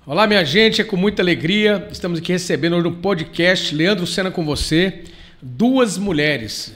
Olá, minha gente, é com muita alegria. Estamos aqui recebendo hoje no podcast Leandro Sena com você, duas mulheres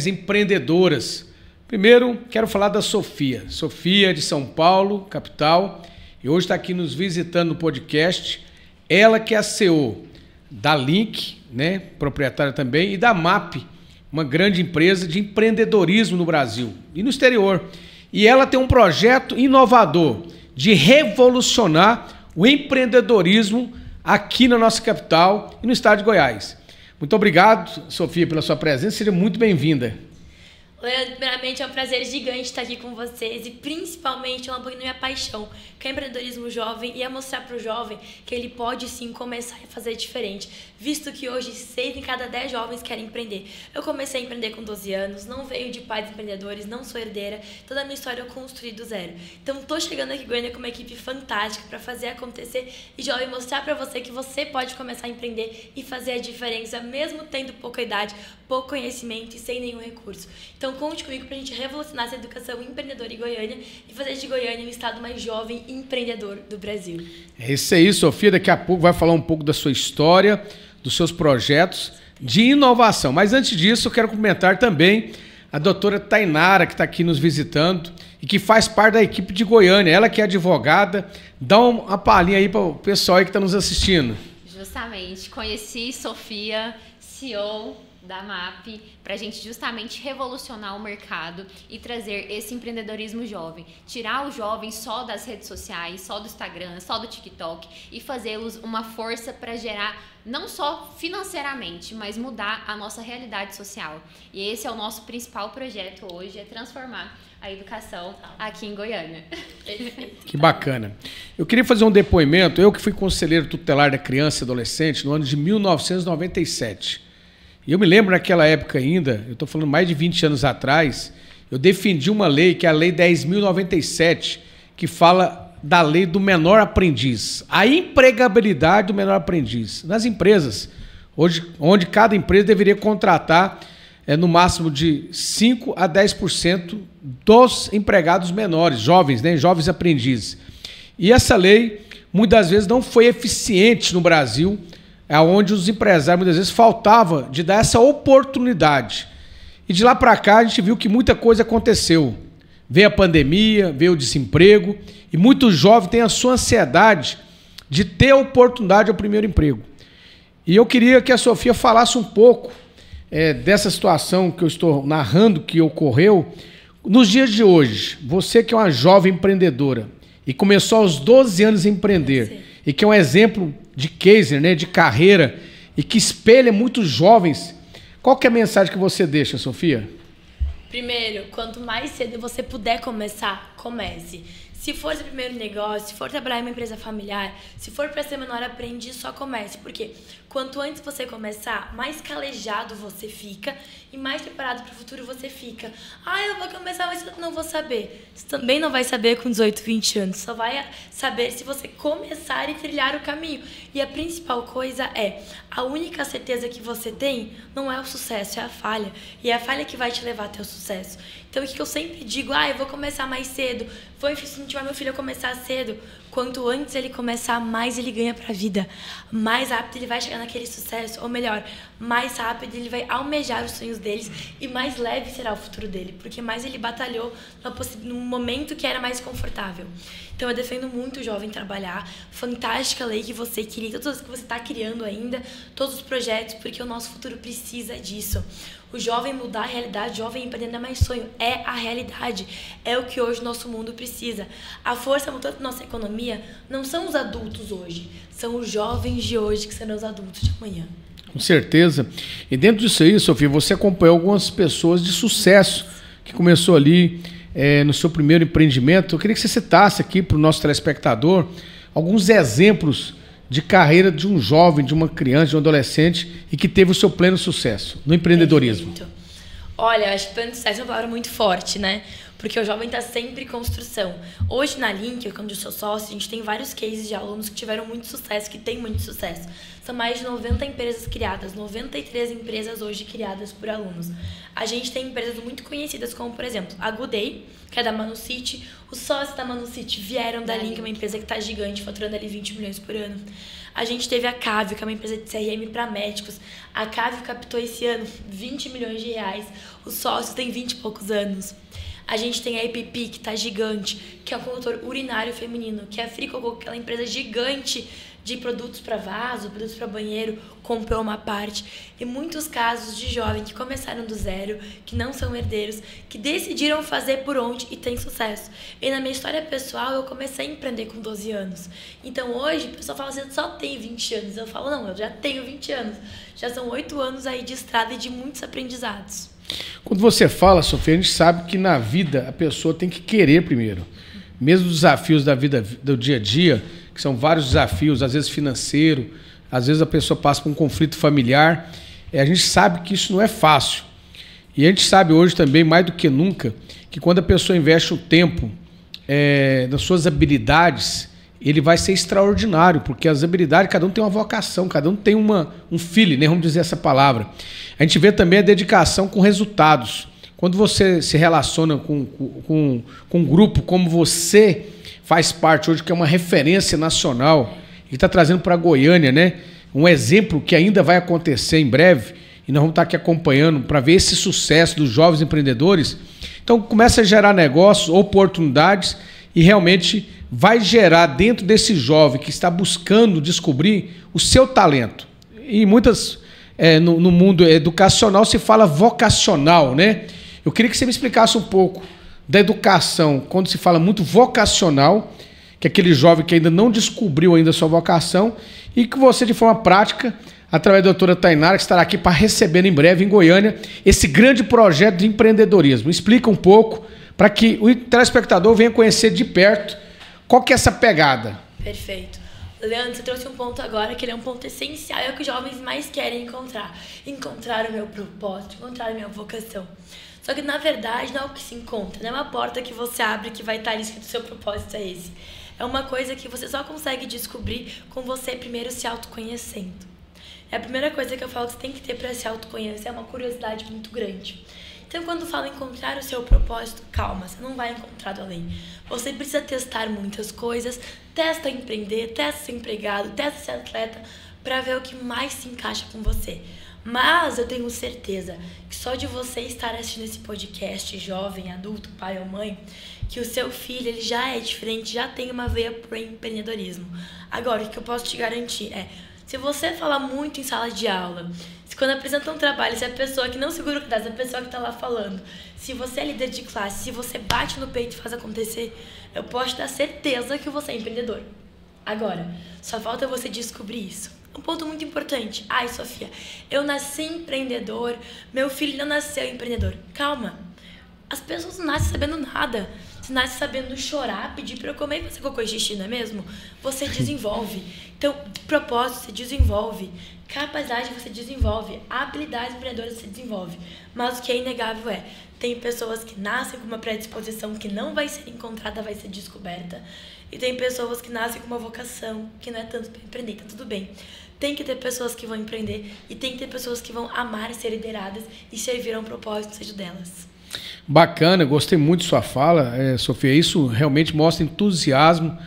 empreendedoras. Primeiro, quero falar da Sofia. Sofia de São Paulo, capital, e hoje está aqui nos visitando no podcast. Ela que é a CEO da Link, né, proprietária também, e da MAP, uma grande empresa de empreendedorismo no Brasil e no exterior. E ela tem um projeto inovador de revolucionar o empreendedorismo aqui na nossa capital e no estado de Goiás. Muito obrigado, Sofia, pela sua presença. Seja muito bem-vinda. Leandro, primeiramente é um prazer gigante estar aqui com vocês e principalmente uma pouquinho da minha paixão, que é o empreendedorismo jovem, e é mostrar para o jovem que ele pode sim começar a fazer diferente, visto que hoje 6 em cada 10 jovens querem empreender. Eu comecei a empreender com 12 anos, não veio de pais empreendedores, não sou herdeira, toda a minha história eu construí do zero. Então estou chegando aqui em Goiânia com uma equipe fantástica para fazer acontecer e jovem mostrar para você que você pode começar a empreender e fazer a diferença, mesmo tendo pouca idade, pouco conhecimento e sem nenhum recurso. Então conte comigo para a gente revolucionar essa educação empreendedora em Goiânia e fazer de Goiânia o estado mais jovem e empreendedor do Brasil. É isso aí, Sofia. Daqui a pouco vai falar um pouco da sua história, dos seus projetos de inovação. Mas antes disso, eu quero cumprimentar também a doutora Tainara, que está aqui nos visitando e que faz parte da equipe de Goiânia. Ela que é advogada. Dá uma palhinha aí para o pessoal aí que está nos assistindo. Justamente. Conheci Sofia, CEO da MAP, para a gente justamente revolucionar o mercado e trazer esse empreendedorismo jovem. Tirar o jovem só das redes sociais, só do Instagram, só do TikTok e fazê-los uma força para gerar, não só financeiramente, mas mudar a nossa realidade social. E esse é o nosso principal projeto hoje, é transformar a educação aqui em Goiânia. Que bacana. Eu queria fazer um depoimento. Eu que fui conselheiro tutelar da criança e adolescente no ano de 1997. E eu me lembro naquela época ainda, eu estou falando mais de 20 anos atrás, eu defendi uma lei, que é a Lei 10.097, que fala da lei do menor aprendiz. A empregabilidade do menor aprendiz. Nas empresas, hoje, onde cada empresa deveria contratar no máximo de 5 a 10% dos empregados menores, jovens, né, jovens aprendizes. E essa lei, muitas vezes, não foi eficiente no Brasil, onde os empresários muitas vezes faltava de dar essa oportunidade. E de lá para cá a gente viu que muita coisa aconteceu. Veio a pandemia, veio o desemprego, e muitos jovens têm a sua ansiedade de ter a oportunidade ao primeiro emprego. E eu queria que a Sofia falasse um pouco dessa situação que eu estou narrando, que ocorreu nos dias de hoje. Você que é uma jovem empreendedora e começou aos 12 anos a empreender, sim, e que é um exemplo de case, né, de carreira, e que espelha muitos jovens. Qual que é a mensagem que você deixa, Sofia? Primeiro, quanto mais cedo você puder começar, comece. Se for seu primeiro negócio, se for trabalhar em uma empresa familiar, se for para ser menor aprendiz, só comece. Porque quanto antes você começar, mais calejado você fica e mais preparado para o futuro você fica. Ah, eu vou começar, mas eu não vou saber. Você também não vai saber com 18, 20 anos. Só vai saber se você começar e trilhar o caminho. E a principal coisa é, a única certeza que você tem não é o sucesso, é a falha. E é a falha que vai te levar até o sucesso. Então, o que eu sempre digo, eu vou começar mais cedo, vou incentivar meu filho a começar cedo. Quanto antes ele começar, mais ele ganha pra vida. Mais rápido ele vai chegar naquele sucesso, ou melhor, mais rápido ele vai almejar os sonhos deles e mais leve será o futuro dele, porque mais ele batalhou num momento que era mais confortável. Então eu defendo muito o jovem trabalhar, fantástica lei que você queria, todas as que você está criando ainda, todos os projetos, porque o nosso futuro precisa disso. O jovem mudar a realidade, o jovem empreender não é mais sonho, é a realidade. É o que hoje o nosso mundo precisa. A força motora da nossa economia não são os adultos hoje, são os jovens de hoje que serão os adultos de amanhã. Com certeza. E dentro disso aí, Sofia, você acompanhou algumas pessoas de sucesso que começou ali no seu primeiro empreendimento. Eu queria que você citasse aqui para o nosso telespectador alguns exemplos de carreira de um jovem, de uma criança, de um adolescente e que teve o seu pleno sucesso no empreendedorismo. Perfeito. Olha, acho que pleno sucesso é uma palavra muito forte, né? porque o jovem está sempre em construção. Hoje na Link, quando eu sou sócio, a gente tem vários cases de alunos que tiveram muito sucesso, que têm muito sucesso. São mais de 90 empresas criadas, 93 empresas hoje criadas por alunos. A gente tem empresas muito conhecidas como, por exemplo, a Good Day, que é da Manu City. Os sócios da Manu City vieram da Link, uma empresa que está gigante, faturando ali 20 milhões por ano. A gente teve a Cávio, que é uma empresa de CRM para médicos. A Cávio captou esse ano 20 milhões de reais. Os sócios têm 20 e poucos anos. A gente tem a EPP, que está gigante, que é um condutor urinário feminino, que é a Fricoco, aquela empresa gigante de produtos para vaso, produtos para banheiro, comprou uma parte. E muitos casos de jovens que começaram do zero, que não são herdeiros, que decidiram fazer por onde e têm sucesso. E na minha história pessoal, eu comecei a empreender com 12 anos. Então hoje, o pessoal fala assim, eu só tenho 20 anos. Eu falo, não, eu já tenho 20 anos. Já são 8 anos aí de estrada e de muitos aprendizados. Quando você fala, Sofia, a gente sabe que na vida a pessoa tem que querer primeiro. Mesmo os desafios da vida, do dia a dia, que são vários desafios, às vezes financeiro, às vezes a pessoa passa por um conflito familiar. A gente sabe que isso não é fácil. E a gente sabe hoje também, mais do que nunca, que quando a pessoa investe o tempo nas suas habilidades, ele vai ser extraordinário, porque as habilidades, cada um tem uma vocação, cada um tem um feeling, né? Vamos dizer essa palavra. A gente vê também a dedicação com resultados. Quando você se relaciona com um grupo como você faz parte hoje, que é uma referência nacional, e está trazendo para Goiânia, né, um exemplo que ainda vai acontecer em breve, e nós vamos estar aqui acompanhando para ver esse sucesso dos jovens empreendedores. Então começa a gerar negócios, oportunidades, e realmente vai gerar dentro desse jovem que está buscando descobrir o seu talento. E muitas, no mundo educacional se fala vocacional, né? Eu queria que você me explicasse um pouco da educação, quando se fala muito vocacional, que é aquele jovem que ainda não descobriu ainda a sua vocação, e que você, de forma prática, através da doutora Tainara, que estará aqui para receber em breve em Goiânia, esse grande projeto de empreendedorismo. Explica um pouco para que o telespectador venha conhecer de perto qual que é essa pegada. Perfeito. Leandro, você trouxe um ponto agora que ele é um ponto essencial, é o que os jovens mais querem encontrar. Encontrar o meu propósito, encontrar a minha vocação. Só que, na verdade, não é o que se encontra. Não é uma porta que você abre que vai estar ali escrito o seu propósito é esse. É uma coisa que você só consegue descobrir com você primeiro se autoconhecendo. É a primeira coisa que eu falo que você tem que ter para se autoconhecer, é uma curiosidade muito grande. Então, quando falo encontrar o seu propósito, calma, você não vai encontrar do além. Você precisa testar muitas coisas, testa empreender, testa ser empregado, testa ser atleta, para ver o que mais se encaixa com você. Mas eu tenho certeza que só de você estar assistindo esse podcast, jovem, adulto, pai ou mãe, que o seu filho ele já é diferente, já tem uma veia pro empreendedorismo. Agora, o que eu posso te garantir é, se você falar muito em sala de aula, se quando apresenta um trabalho, se é a pessoa que não segura o cadastro, se é a pessoa que está lá falando, se você é líder de classe, se você bate no peito e faz acontecer, eu posso dar certeza que você é empreendedor. Agora, só falta você descobrir isso. Um ponto muito importante. Ai, Sofia, eu nasci empreendedor, meu filho não nasceu empreendedor. Calma. As pessoas não nascem sabendo nada. Você nasce sabendo chorar, pedir para eu comer e fazer cocô e xixi, não é mesmo? Você desenvolve. Então, propósito, você desenvolve. Capacidade, você desenvolve. Habilidades empreendedoras, você desenvolve. Mas o que é inegável é, tem pessoas que nascem com uma predisposição que não vai ser encontrada, vai ser descoberta. E tem pessoas que nascem com uma vocação, que não é tanto para empreender, tá tudo bem. Tem que ter pessoas que vão empreender e tem que ter pessoas que vão amar ser lideradas e servir a um propósito, seja delas. Bacana, gostei muito de sua fala, Sofia. Isso realmente mostra entusiasmo.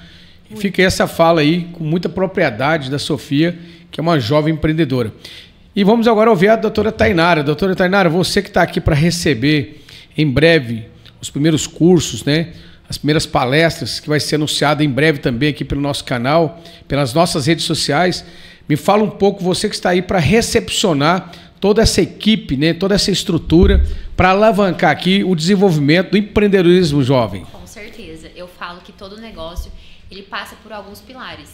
E fica essa fala aí com muita propriedade da Sofia, que é uma jovem empreendedora. E vamos agora ouvir a doutora Tainara. Doutora Tainara, você que está aqui para receber em breve os primeiros cursos, né? As primeiras palestras, que vai ser anunciada em breve também aqui pelo nosso canal, pelas nossas redes sociais. Me fala um pouco, você que está aí para recepcionar toda essa equipe, né, toda essa estrutura, para alavancar aqui o desenvolvimento do empreendedorismo jovem. Com certeza. Eu falo que todo negócio ele passa por alguns pilares,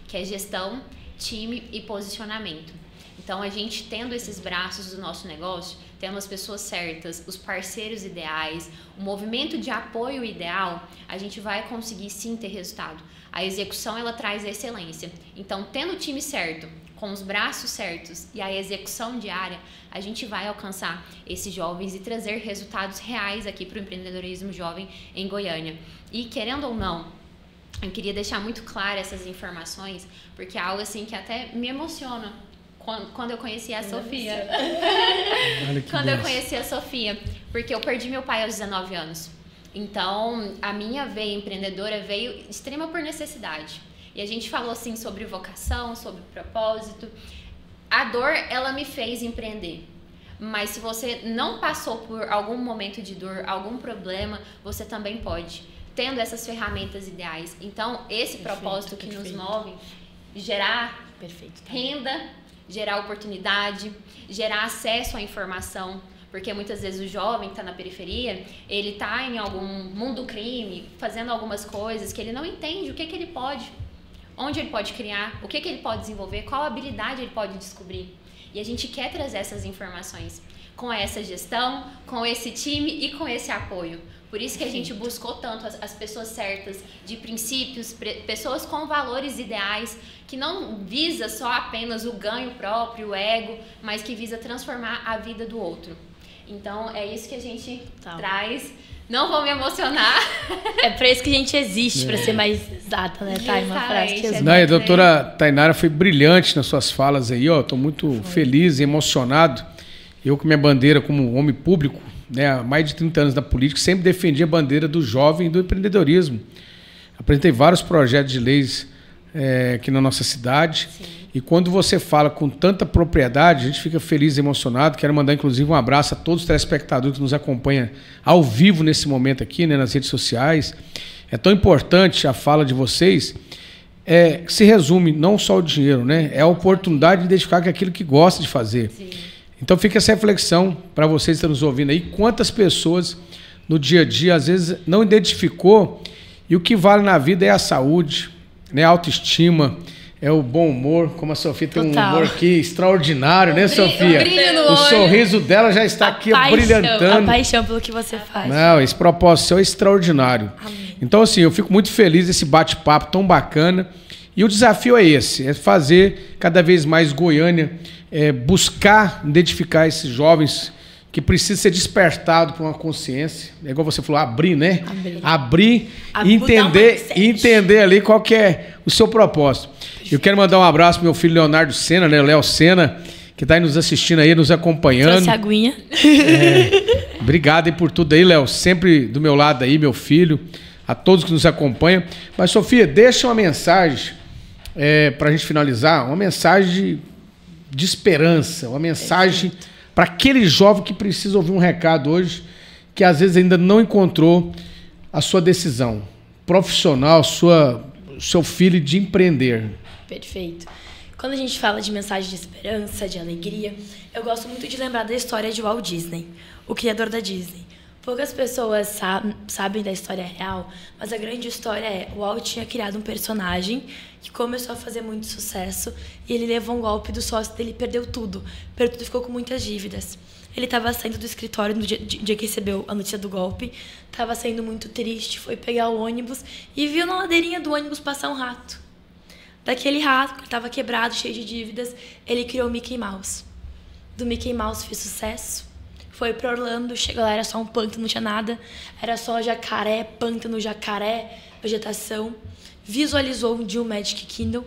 que é gestão, time e posicionamento. Então, a gente tendo esses braços do nosso negócio, tendo as pessoas certas, os parceiros ideais, o movimento de apoio ideal, a gente vai conseguir sim ter resultado. A execução, ela traz a excelência. Então, tendo o time certo, com os braços certos e a execução diária, a gente vai alcançar esses jovens e trazer resultados reais aqui para o empreendedorismo jovem em Goiânia. E querendo ou não, eu queria deixar muito claro essas informações, porque é algo assim que até me emociona quando eu conheci a Sofia. Quando eu conheci a Sofia, porque eu perdi meu pai aos 19 anos. Então, a minha veia empreendedora veio extrema por necessidade. E a gente falou assim sobre vocação, sobre propósito. A dor, ela me fez empreender. Mas se você não passou por algum momento de dor, algum problema, você também pode, tendo essas ferramentas ideais. Então, esse propósito que nos move, gerar renda, gerar oportunidade, gerar acesso à informação. Porque muitas vezes o jovem que está na periferia, ele está em algum mundo crime, fazendo algumas coisas que ele não entende o que ele pode, onde ele pode criar, o que ele pode desenvolver, qual habilidade ele pode descobrir. E a gente quer trazer essas informações com essa gestão, com esse time e com esse apoio. Por isso que a gente buscou tanto as pessoas certas, de princípios, pessoas com valores ideais, que não visa só apenas o ganho próprio, o ego, mas que visa transformar a vida do outro. Então, é isso que a gente traz. Não vou me emocionar. É para isso que a gente existe, para ser mais exata, né, Thay? Uma frase que Não, e a doutora Tainara foi brilhante nas suas falas aí, ó. Estou muito feliz e emocionado. Eu, com minha bandeira como homem público, né, há mais de 30 anos na política, sempre defendi a bandeira do jovem e do empreendedorismo. Apresentei vários projetos de leis aqui na nossa cidade. Sim. E quando você fala com tanta propriedade, a gente fica feliz e emocionado. Quero mandar, inclusive, um abraço a todos os telespectadores que nos acompanham ao vivo nesse momento aqui, né, nas redes sociais. É tão importante a fala de vocês, que se resume não só o dinheiro, né? É a oportunidade de identificar que é aquilo que gosta de fazer. Sim. Então fica essa reflexão para vocês que estão nos ouvindo aí. Quantas pessoas no dia a dia, às vezes, não identificou, e o que vale na vida é a saúde, né, a autoestima, é o bom humor, como a Sofia tem um humor aqui extraordinário, né, Sofia? O sorriso dela já está aqui brilhantando. A paixão pelo que você faz. Não, esse propósito seu é extraordinário. Amém. Então, assim, eu fico muito feliz desse bate-papo tão bacana. E o desafio é esse, é fazer cada vez mais Goiânia, buscar identificar esses jovens que precisam ser despertados por uma consciência. É igual você falou, abrir, né? Abrir e entender ali qual que é o seu propósito. Eu quero mandar um abraço pro meu filho Leonardo Sena, né? Léo Sena, que está aí nos assistindo aí, nos acompanhando. Trouxe aguinha. Obrigado aí por tudo aí, Léo. Sempre do meu lado aí, meu filho. A todos que nos acompanham. Mas, Sofia, deixa uma mensagem para a gente finalizar. Uma mensagem de esperança. Uma mensagem para aquele jovem que precisa ouvir um recado hoje, que às vezes ainda não encontrou a sua decisão profissional, seu filho de empreender. Perfeito. Quando a gente fala de mensagem de esperança, de alegria, eu gosto muito de lembrar da história de Walt Disney, o criador da Disney. Poucas pessoas sabem da história real, mas a grande história é: o Walt tinha criado um personagem que começou a fazer muito sucesso e ele levou um golpe do sócio dele e perdeu tudo e ficou com muitas dívidas. Ele estava saindo do escritório no dia que recebeu a notícia do golpe, estava saindo muito triste, foi pegar o ônibus e viu na ladeirinha do ônibus passar um rato. Daquele rato, que estava quebrado, cheio de dívidas, ele criou o Mickey Mouse. Do Mickey Mouse fez sucesso, foi para Orlando, chegou lá, era só um pântano, não tinha nada, era só jacaré, pântano, jacaré, vegetação. Visualizou um dia o Magic Kingdom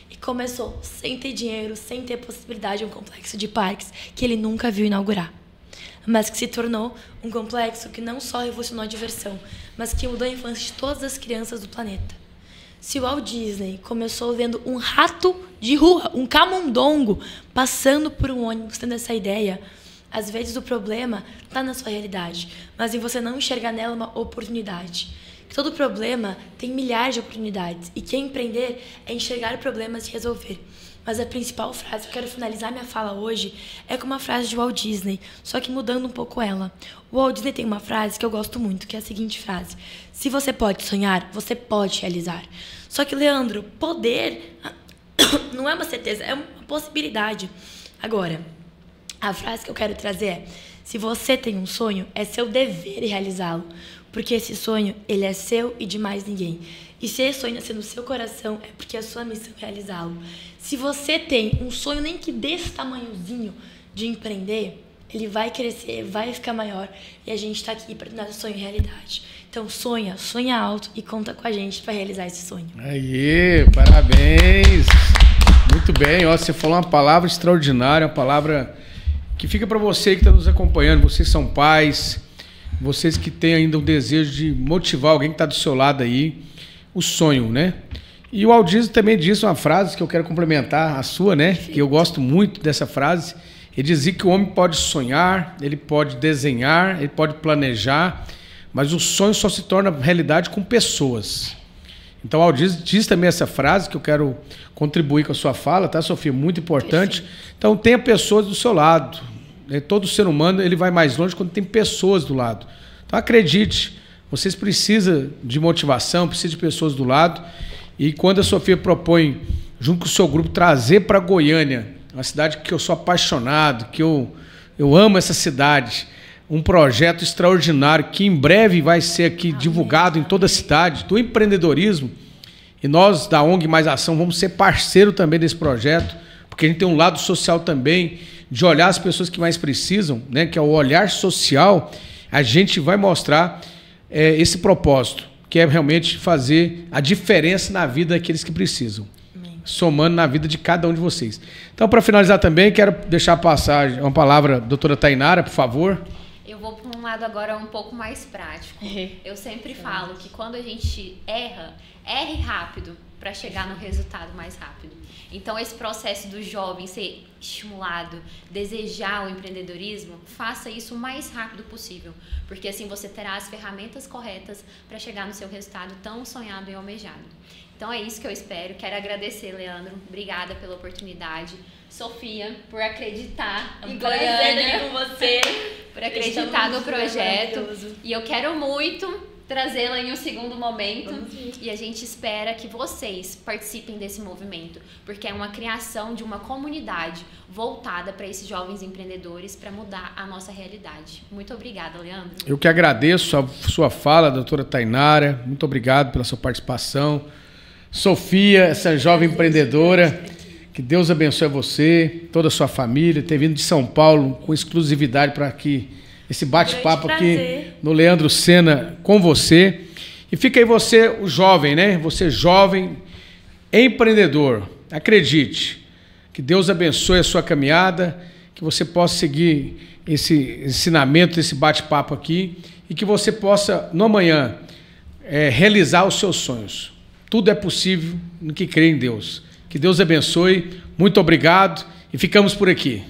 e começou, sem ter dinheiro, sem ter possibilidade, um complexo de parques que ele nunca viu inaugurar. Mas que se tornou um complexo que não só revolucionou a diversão, mas que mudou a infância de todas as crianças do planeta. Se o Walt Disney começou vendo um rato de rua, um camundongo, passando por um ônibus, tendo essa ideia, às vezes o problema está na sua realidade, mas em você não enxergar nela uma oportunidade. Todo problema tem milhares de oportunidades e que empreender é enxergar problemas e resolver. Mas a principal frase que eu quero finalizar minha fala hoje é com uma frase de Walt Disney, só que mudando um pouco ela. O Walt Disney tem uma frase que eu gosto muito, que é a seguinte frase: se você pode sonhar, você pode realizar. Só que, Leandro, poder não é uma certeza, é uma possibilidade. Agora, a frase que eu quero trazer é: se você tem um sonho, é seu dever realizá-lo. Porque esse sonho, ele é seu e de mais ninguém. E se esse sonho nascer no seu coração, é porque a sua missão é realizá-lo. Se você tem um sonho nem que desse tamanhozinho de empreender, ele vai crescer, vai ficar maior, e a gente está aqui para tornar o sonho realidade. Então sonha alto e conta com a gente para realizar esse sonho. Aí, parabéns! Muito bem, ó, você falou uma palavra extraordinária, uma palavra que fica para você que está nos acompanhando, vocês são pais, vocês que têm ainda o desejo de motivar alguém que está do seu lado aí, o sonho, né? E o Aldizio também disse uma frase que eu quero complementar, a sua, né? Que eu gosto muito dessa frase. Ele dizia que o homem pode sonhar, ele pode desenhar, ele pode planejar, mas o sonho só se torna realidade com pessoas. Então, o Aldizio diz também essa frase, que eu quero contribuir com a sua fala, tá, Sofia? Muito importante. Então, tenha pessoas do seu lado. Todo ser humano ele vai mais longe quando tem pessoas do lado. Então, acredite, vocês precisam de motivação, precisam de pessoas do lado. E quando a Sofia propõe, junto com o seu grupo, trazer para Goiânia, uma cidade que eu sou apaixonado, que eu amo essa cidade, um projeto extraordinário que em breve vai ser aqui divulgado em toda a cidade, do empreendedorismo. E nós, da ONG Mais Ação, vamos ser parceiro também desse projeto, porque a gente tem um lado social também, de olhar as pessoas que mais precisam, né, que é o olhar social. A gente vai mostrar esse propósito, que é realmente fazer a diferença na vida daqueles que precisam, somando na vida de cada um de vocês. Então, para finalizar também, quero deixar passar uma palavra, doutora Tainara, por favor. Eu vou para um lado agora um pouco mais prático. Eu sempre falo que quando a gente erre rápido para chegar no resultado mais rápido. Então, esse processo do jovem ser estimulado, desejar o empreendedorismo, faça isso o mais rápido possível, porque assim você terá as ferramentas corretas para chegar no seu resultado tão sonhado e almejado. Então, é isso que eu espero. Quero agradecer, Leandro. Obrigada pela oportunidade. Sofia, por acreditar em Goiânia, com você, por acreditar no projeto. E eu quero muito trazê-la em um segundo momento. E a gente espera que vocês participem desse movimento, porque é uma criação de uma comunidade voltada para esses jovens empreendedores para mudar a nossa realidade. Muito obrigada, Leandro. Eu que agradeço a sua fala, doutora Tainara. Muito obrigado pela sua participação. Sofia, essa jovem empreendedora, que Deus abençoe você, toda a sua família, ter vindo de São Paulo com exclusividade para aqui, esse bate-papo aqui no Leandro Sena com você. E fica aí você, o jovem, né? Você jovem empreendedor. Acredite, que Deus abençoe a sua caminhada, que você possa seguir esse ensinamento, esse bate-papo aqui e que você possa, no amanhã, realizar os seus sonhos. Tudo é possível no que crê em Deus. Que Deus abençoe. Muito obrigado e ficamos por aqui.